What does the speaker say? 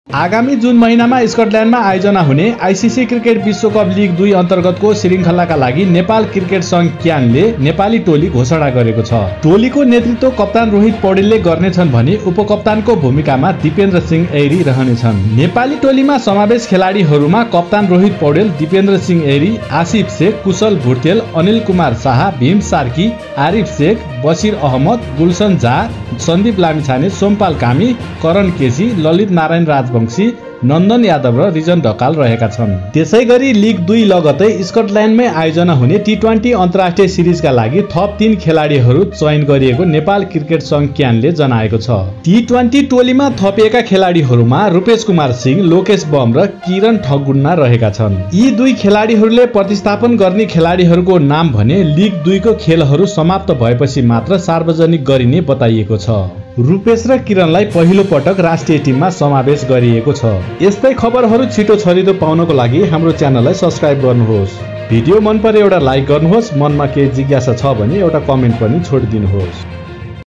आगामी जुन महिनामा स्कटल्यान्डमा आयोजना हुने आईसीसी क्रिकेट विश्वकप लिग 2 अन्तर्गतको श्रृङ्खलाका लागि नेपाल क्रिकेट संघ क्यानले नेपाली टोली घोषणा गरेको छ। टोलीको नेतृत्व कप्तान रोहित पौडेलले गर्नेछन् भने उपकप्तानको भूमिकामा दिपेन्द्र सिंह ऐरी रहनेछन्। नेपाली टोलीमा समावेश खेलाडीहरूमा कप्तान रोहित पौडेल, दिपेन्द्र सिंह ऐरी, आसिफ शेख, कुशल भुर्तेल, अनिल कुमार शाह, भीम सार्की, आरिफ शेख, बसिर अहमद, गुलसन झा, सन्दीप लामिछाने, सोमपाल कामी, करण केसी, ललित नारायण राजवंशी, नन्दन यादव र रिजन ढकाल रहेका छन्। त्यसैगरी लिग 2 लगतै स्कटल्यान्डमै आयोजना हुने टी20 अन्तर्राष्ट्रिय सिरिजका लागि थप 3 खेलाडीहरू चयन गरिएको नेपाल क्रिकेट संघ क्यानले जनाएको छ। टी20 टोलीमा थपिएका खेलाडीहरूमा रूपेश कुमार सिंह, लोकेश बम र किरण ठगुन्ना रहेका छन्। यी 2 खेलाडीहरूले प्रतिस्थापन गर्ने खेलाडीहरूको नाम भने लिग 2 को खेलहरू समाप्त भएपछि मात्र सार्वजनिक गरिने बताइएको छ। रूपेश र किरणलाई पहिलो पटक राष्ट्रिय टिममा समावेश गरिएको छ। यस्तै खबरहरू छिटो छरितो पाउनको लागि हाम्रो च्यानललाई सब्स्क्राइब गर्नुहोस्। भिडियो मन परे एउटा लाइक गर्नुहोस्, मनमा केही जिज्ञासा छ भने एउटा कमेन्ट पनि छोडिदिनुहोस्।